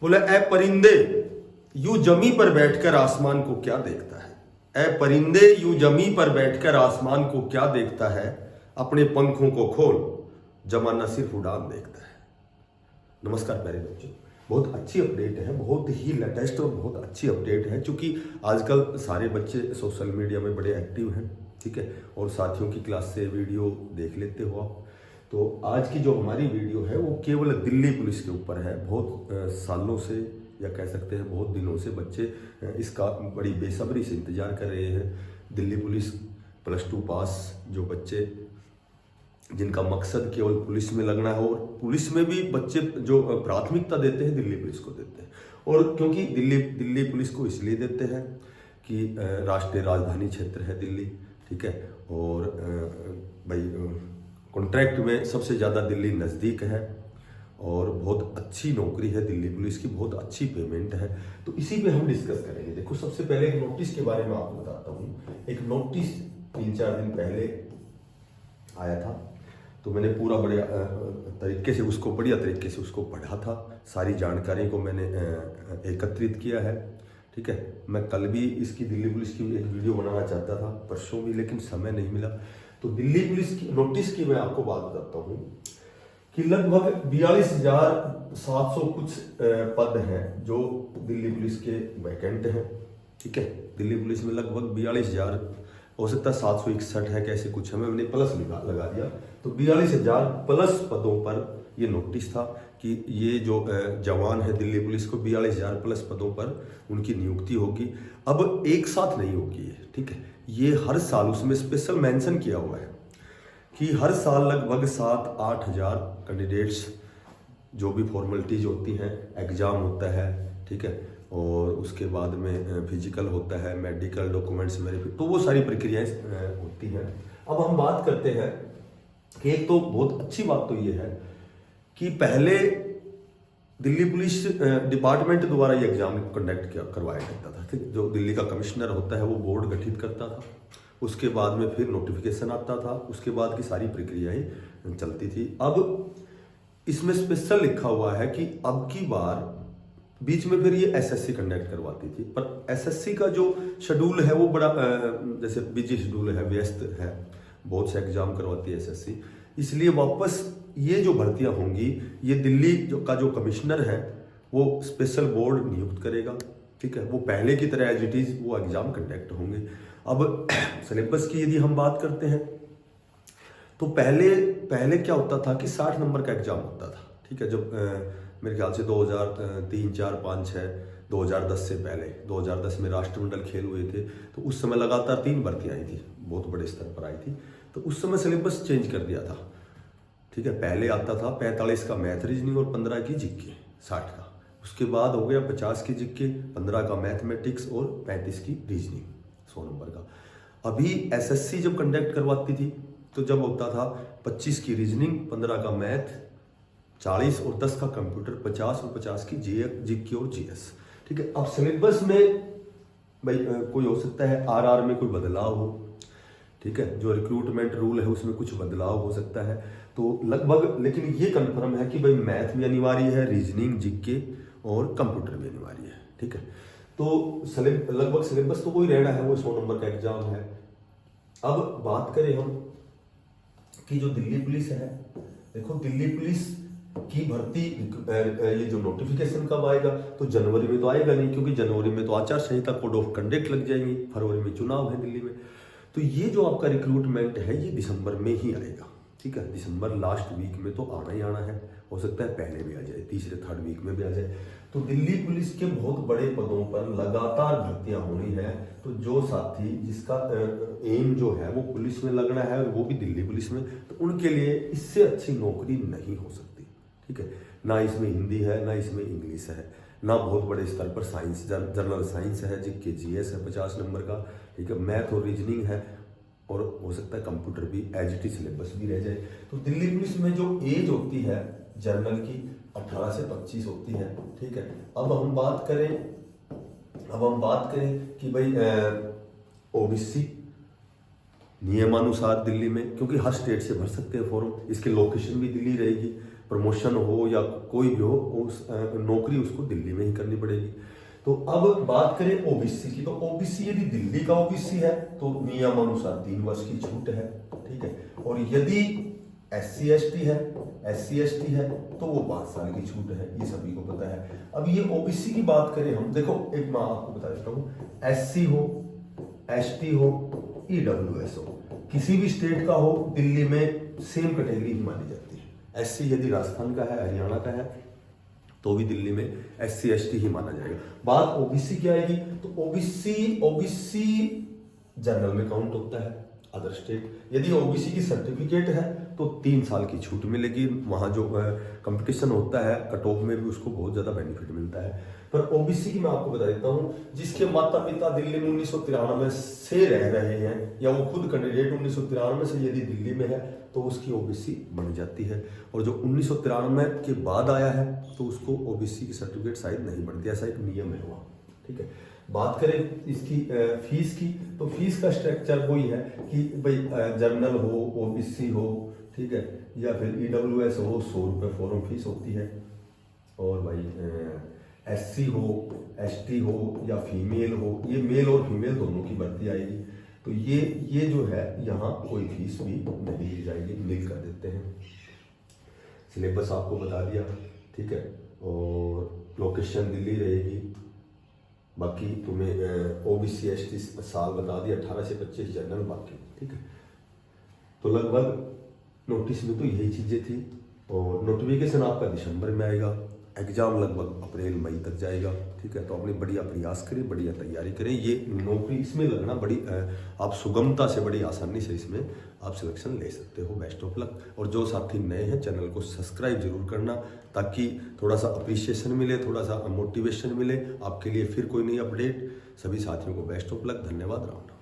बोले ए परिंदे यूं जमी पर बैठकर आसमान को क्या देखता है, ए परिंदे यूं जमी पर बैठकर आसमान को क्या देखता है, अपने पंखों को खोल जमाना सिर्फ उड़ान देखता है। नमस्कार प्यारे बच्चों, बहुत अच्छी अपडेट है, बहुत ही लेटेस्ट और बहुत अच्छी अपडेट है, क्योंकि आजकल सारे बच्चे सोशल मीडिया में बड़े एक्टिव हैं, ठीक है, और साथियों की क्लास से वीडियो देख लेते हो आप। तो आज की जो हमारी वीडियो है वो केवल दिल्ली पुलिस के ऊपर है। बहुत सालों से या कह सकते हैं बहुत दिनों से बच्चे इसका बड़ी बेसब्री से इंतजार कर रहे हैं। दिल्ली पुलिस +2 पास जो बच्चे जिनका मकसद केवल पुलिस में लगना है, और पुलिस में भी बच्चे जो प्राथमिकता देते हैं दिल्ली पुलिस को देते हैं। और क्योंकि दिल्ली पुलिस को इसलिए देते हैं कि राष्ट्रीय राजधानी क्षेत्र है दिल्ली, ठीक है, और भाई कॉन्ट्रैक्ट में सबसे ज़्यादा दिल्ली नज़दीक है और बहुत अच्छी नौकरी है दिल्ली पुलिस की, बहुत अच्छी पेमेंट है। तो इसी पे हम डिस्कस करेंगे। देखो, सबसे पहले एक नोटिस के बारे में आपको बताता हूँ। एक नोटिस 3-4 दिन पहले आया था, तो मैंने पूरा बढ़िया तरीके से उसको पढ़ा था। सारी जानकारी को मैंने एकत्रित किया है, ठीक है। मैं कल भी इसकी दिल्ली पुलिस की एक वीडियो बनाना चाहता था, परसों भी, लेकिन समय नहीं मिला। तो दिल्ली पुलिस की नोटिस की मैं आपको बात करता हूँ कि लगभग 42,700 कुछ पद हैं जो दिल्ली पुलिस के वैकेंट हैं, ठीक है। दिल्ली पुलिस में लगभग 42,000, हो सकता है 761 है, कैसे कुछ है, मैंने प्लस लगा दिया। तो 42,000 प्लस पदों पर ये नोटिस था कि ये जो जवान है दिल्ली पुलिस को 42,000 प्लस पदों पर उनकी नियुक्ति होगी। अब एक साथ नहीं होगी ये, ठीक है, ये हर साल, उसमें स्पेशल मेंशन किया हुआ है कि हर साल लगभग 7-8 हज़ार कैंडिडेट्स, जो भी फॉर्मेलिटीज होती हैं, एग्जाम होता है, ठीक है, और उसके बाद में फिजिकल होता है, मेडिकल डॉक्यूमेंट्स वेरीफाई, तो वो सारी प्रक्रियाएं होती हैं। अब हम बात करते हैं कि एक तो बहुत अच्छी बात तो ये है कि पहले दिल्ली पुलिस डिपार्टमेंट द्वारा ये एग्जाम कंडक्ट करवाया जाता था, ठीक। जो दिल्ली का कमिश्नर होता है वो बोर्ड गठित करता था, उसके बाद में फिर नोटिफिकेशन आता था, उसके बाद की सारी प्रक्रियाएं चलती थी। अब इसमें स्पेशल लिखा हुआ है कि अब की बार बीच में फिर ये एसएससी कंडक्ट करवाती थी, पर एसएससी का जो शेड्यूल है वो बड़ा जैसे बिजी शेड्यूल है, व्यस्त है, बहुत से एग्जाम करवाती है एसएससी, इसलिए वापस ये जो भर्तियां होंगी ये दिल्ली का जो कमिश्नर है वो स्पेशल बोर्ड नियुक्त करेगा, ठीक है। वो पहले की तरह एज इट इज वो एग्जाम कंडक्ट होंगे। अब सिलेबस की यदि हम बात करते हैं तो पहले क्या होता था कि 60 नंबर का एग्जाम होता था, ठीक है। जब मेरे ख्याल से 2003, 4, 5, 6, 2010 से पहले, 2010 में राष्ट्रमंडल खेल हुए थे, तो उस समय लगातार 3 भर्तियां आई थी, बहुत बड़े स्तर पर आई थी। तो उस समय सिलेबस चेंज कर दिया था, ठीक है। पहले आता था 45 का मैथ रीजनिंग और 15 की जीके, 60 का। उसके बाद हो गया 50 की जीके, 15 का मैथमेटिक्स और 35 की रीजनिंग, 100 नंबर का। अभी एसएससी जब कंडक्ट करवाती थी तो जब होता था 25 की रीजनिंग, 15 का मैथ, 40 और 10 का कंप्यूटर, 50 और 50 की जीके और जीएस, ठीक है। अब सिलेबस में भाई कोई हो सकता है आरआर में कोई बदलाव हो, ठीक है, जो रिक्रूटमेंट रूल है उसमें कुछ बदलाव हो सकता है, तो लगभग, लेकिन ये कंफर्म है कि भाई मैथ भी अनिवार्य है, रीजनिंग, जीके और कंप्यूटर भी अनिवार्य है, ठीक है। तो लगभग सिलेबस तो वही रहना है, वो 100 नंबर का एग्जाम है। अब बात करें हम कि जो दिल्ली पुलिस है, देखो दिल्ली पुलिस की भर्ती, ये जो नोटिफिकेशन कब आएगा, तो जनवरी में तो आएगा नहीं, क्योंकि जनवरी में तो आचार संहिता, कोड ऑफ कंडक्ट लग जाएंगी, फरवरी में चुनाव है दिल्ली में। तो ये जो आपका रिक्रूटमेंट है ये दिसंबर में ही आएगा, ठीक है। दिसंबर लास्ट वीक में तो आना ही आना है, हो सकता है पहले भी आ जाए, तीसरे 3rd वीक में भी आ जाए। तो दिल्ली पुलिस के बहुत बड़े पदों पर लगातार भर्तियां होनी है। तो जो साथी जिसका एम जो है वो पुलिस में लगना है और वो भी दिल्ली पुलिस में, तो उनके लिए इससे अच्छी नौकरी नहीं हो सकती, ठीक है। ना इसमें हिंदी है, ना इसमें इंग्लिश है, ना बहुत बड़े स्तर पर साइंस, जनरल साइंस है, जीके जीएस है 50 नंबर का, ठीक है, मैथ और रीजनिंग है, और हो सकता है कंप्यूटर भी एज इट इज सिलेबस भी रह जाए। तो दिल्ली पुलिस में जो एज होती है जनरल की 18 से 25 होती है, ठीक है। अब हम बात करें कि भाई ओबीसी नियमानुसार दिल्ली में, क्योंकि हर स्टेट से भर सकते हैं फॉर्म, इसकी लोकेशन भी दिल्ली रहेगी, प्रमोशन हो या कोई भी हो, उस नौकरी उसको दिल्ली में ही करनी पड़ेगी। तो अब बात करें ओबीसी की, तो ओबीसी यदि दिल्ली का ओबीसी है तो नियम अनुसार 3 वर्ष की छूट है, ठीक है। और यदि SC ST है तो वो 5 साल की छूट है, ये सभी को पता है। अब ये ओबीसी की बात करें हम, देखो एक मैं आपको बता देता हूँ, SC हो, ST हो, EWS हो, किसी भी स्टेट का हो, दिल्ली में सेम कैटेगरी ही मानी जाती है। SC यदि राजस्थान का है, हरियाणा का है, तो भी दिल्ली में SC ST ही माना जाएगा। बात ओबीसी की आएगी तो ओबीसी जनरल में काउंट होता है, अदर स्टेट। यदि ओबीसी की सर्टिफिकेट है तो 3 साल की छूट मिलेगी, वहां जो कंपटीशन होता है कट ऑफ में भी उसको बहुत ज्यादा बेनिफिट मिलता है। पर ओबीसी की मैं आपको बता देता हूं, जिसके माता पिता दिल्ली में 1993 से रह रहे हैं या वो खुद कैंडिडेट 1993 से यदि दिल्ली में है तो उसकी ओबीसी बन जाती है। और जो 1993 के बाद आया है तो उसको ओबीसी की सर्टिफिकेट शायद नहीं बनती, ऐसा एक नियम है वहाँ, ठीक है। बात करें इसकी फीस की, तो फीस का स्ट्रक्चर वही है कि भाई जनरल हो, ओबीसी हो, ठीक है, या फिर EWS हो, 100 रुपये फॉर्म फीस होती है। और भाई SC हो, ST हो या फीमेल हो, ये मेल और फीमेल दोनों की भर्ती आएगी। तो ये जो है यहाँ कोई फीस भी नहीं ली जाएगी, नील कर देते हैं। सिलेबस आपको बता दिया, ठीक है। और लोकेशन दिल्ली रहेगी। बाकी तुम्हें ओबीसी ST साल बता दिया, 18 से 25 जनरल बाकी, ठीक है। तो लगभग नोटिस में तो यही चीज़ें थी। और नोटिफिकेशन आपका दिसंबर में आएगा, एग्जाम लगभग अप्रैल मई तक जाएगा, ठीक है। तो अपने बढ़िया प्रयास करें, बढ़िया तैयारी करें। ये नौकरी इसमें लगना बड़ी आप सुगमता से, बड़ी आसानी से इसमें आप सिलेक्शन ले सकते हो। Best of luck. और जो साथी नए हैं चैनल को सब्सक्राइब जरूर करना, ताकि थोड़ा सा अप्रिसिएशन मिले, थोड़ा सा मोटिवेशन मिले आपके लिए फिर कोई नई अपडेट। सभी साथियों को बेस्ट ऑफ लक। धन्यवाद। राम।